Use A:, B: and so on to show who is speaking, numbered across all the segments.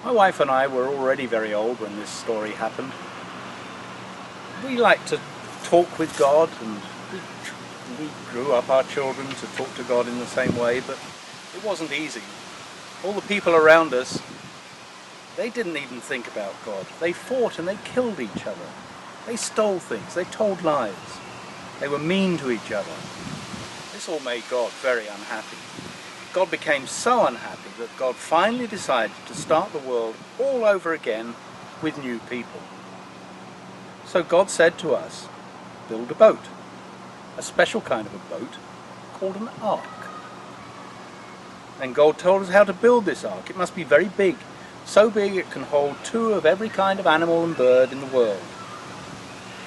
A: My wife and I were already very old when this story happened. We like to talk with God, and we grew up our children to talk to God in the same way, but it wasn't easy. All the people around us, they didn't even think about God. They fought and they killed each other. They stole things, they told lies. They were mean to each other. This all made God very unhappy. God became so unhappy that God finally decided to start the world all over again with new people. So God said to us, build a boat, a special kind of a boat called an ark. And God told us how to build this ark. It must be very big, so big it can hold 2 of every kind of animal and bird in the world.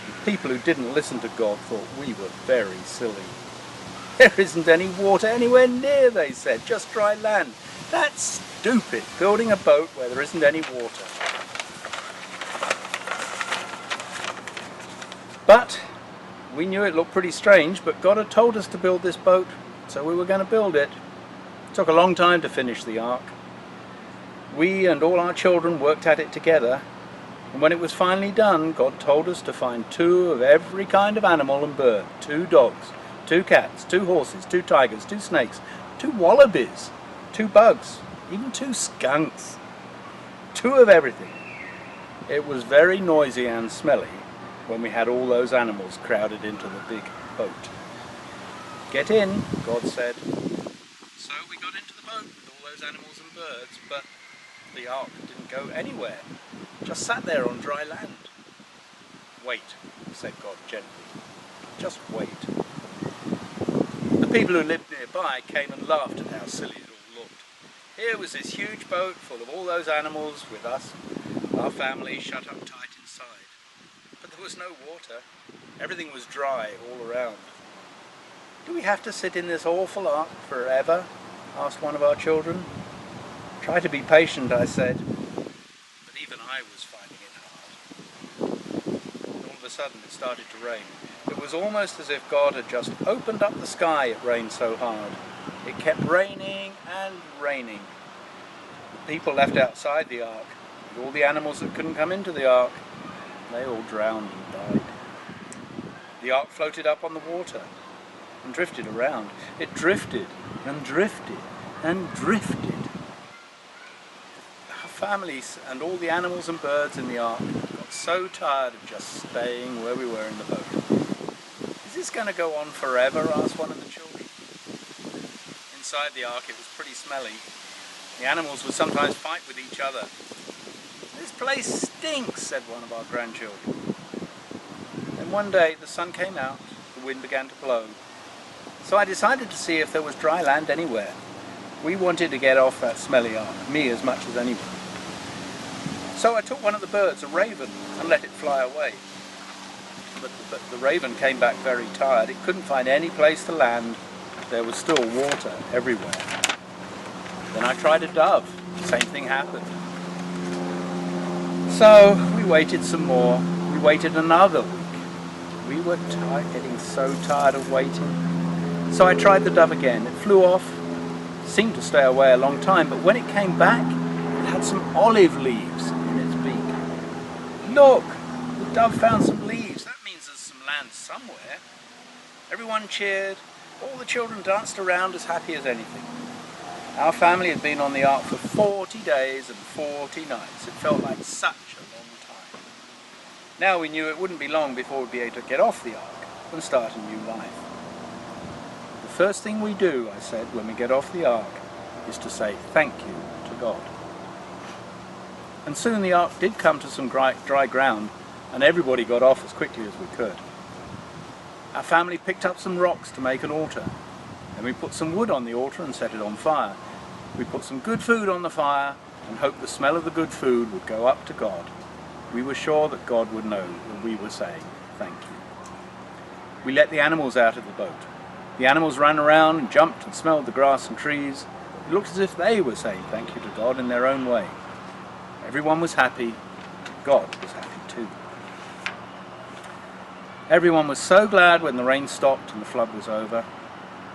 A: The people who didn't listen to God thought we were very silly. There isn't any water anywhere near, they said, just dry land. That's stupid, building a boat where there isn't any water. But we knew it looked pretty strange, but God had told us to build this boat, so we were going to build it. It took a long time to finish the ark. We and all our children worked at it together, and when it was finally done, God told us to find 2 of every kind of animal and bird, 2 dogs, 2 cats, 2 horses, 2 tigers, 2 snakes, 2 wallabies, 2 bugs, even 2 skunks. 2 of everything. It was very noisy and smelly when we had all those animals crowded into the big boat. Get in, God said. So we got into the boat with all those animals and birds, but the ark didn't go anywhere. It just sat there on dry land. Wait, said God gently. Just wait. The people who lived nearby came and laughed at how silly it all looked. Here was this huge boat full of all those animals with us, our family, shut up tight inside. But there was no water. Everything was dry all around. Do we have to sit in this awful ark forever? Asked one of our children. Try to be patient, I said. But even I was finding it hard. All of a sudden it started to rain. It was almost as if God had just opened up the sky, it rained so hard. It kept raining and raining. The people left outside the ark, and all the animals that couldn't come into the ark, they all drowned and died. The ark floated up on the water and drifted around. It drifted and drifted and drifted. Our families and all the animals and birds in the ark got so tired of just staying where we were in the boat. Is this going to go on forever? Asked one of the children. Inside the ark it was pretty smelly. The animals would sometimes fight with each other. This place stinks, said one of our grandchildren. Then one day the sun came out, the wind began to blow. So I decided to see if there was dry land anywhere. We wanted to get off that smelly ark, me as much as anyone. So I took one of the birds, a raven, and let it fly away. But the raven came back very tired. It couldn't find any place to land. There was still water everywhere. Then I tried a dove. The same thing happened. So we waited some more. We waited another week. We were getting so tired of waiting. So I tried the dove again. It flew off, seemed to stay away a long time, but when it came back, it had some olive leaves in its beak. Look, the dove found some leaves. That means there's some land somewhere. Everyone cheered. All the children danced around as happy as anything. Our family had been on the ark for 40 days and 40 nights. It felt like such a long time. Now we knew it wouldn't be long before we'd be able to get off the ark and start a new life. The first thing we do, I said, when we get off the ark, is to say thank you to God. And soon the ark did come to some dry ground, and everybody got off as quickly as we could. Our family picked up some rocks to make an altar. Then we put some wood on the altar and set it on fire. We put some good food on the fire and hoped the smell of the good food would go up to God. We were sure that God would know that we were saying thank you. We let the animals out of the boat. The animals ran around and jumped and smelled the grass and trees. It looked as if they were saying thank you to God in their own way. Everyone was happy. God was happy too. Everyone was so glad when the rain stopped and the flood was over.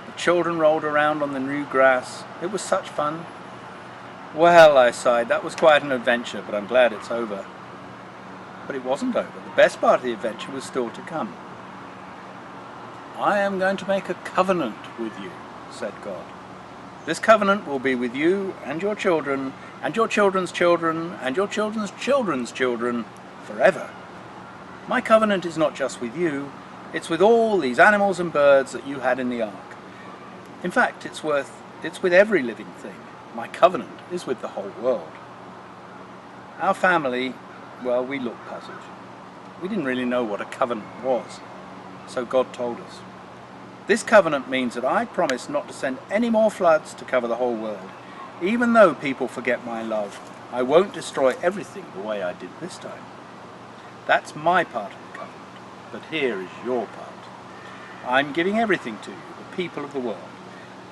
A: The children rolled around on the new grass. It was such fun. Well, I sighed, that was quite an adventure, but I'm glad it's over. But it wasn't over. The best part of the adventure was still to come. I am going to make a covenant with you, said God. This covenant will be with you and your children, and your children's children, and your children's children's children, forever. My covenant is not just with you, it's with all these animals and birds that you had in the ark. In fact, it's with every living thing. My covenant is with the whole world. Our family, well, we looked puzzled. We didn't really know what a covenant was, so God told us. This covenant means that I promise not to send any more floods to cover the whole world. Even though people forget my love, I won't destroy everything the way I did this time. That's my part of the covenant, but here is your part. I'm giving everything to you, the people of the world.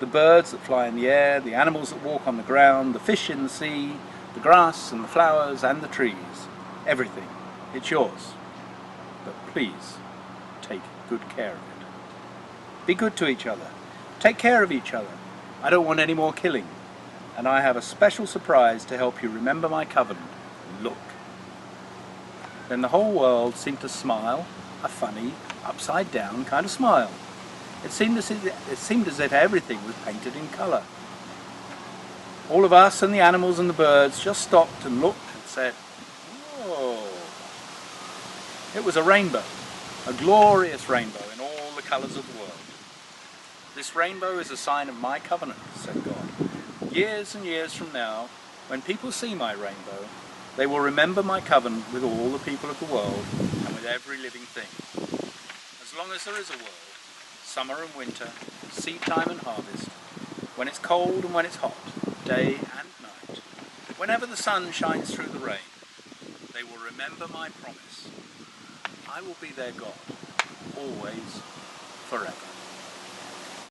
A: The birds that fly in the air, the animals that walk on the ground, the fish in the sea, the grass and the flowers and the trees. Everything. It's yours. But please, take good care of it. Be good to each other. Take care of each other. I don't want any more killing. And I have a special surprise to help you remember my covenant. Look. Then the whole world seemed to smile, a funny, upside down kind of smile. It seemed as if everything was painted in colour. All of us and the animals and the birds just stopped and looked and said, "Whoa." It was a rainbow, a glorious rainbow in all the colours of the world. This rainbow is a sign of my covenant, said God. Years and years from now, when people see my rainbow, they will remember my covenant with all the people of the world and with every living thing. As long as there is a world, summer and winter, seed time and harvest, when it's cold and when it's hot, day and night, whenever the sun shines through the rain, they will remember my promise. I will be their God, always, forever.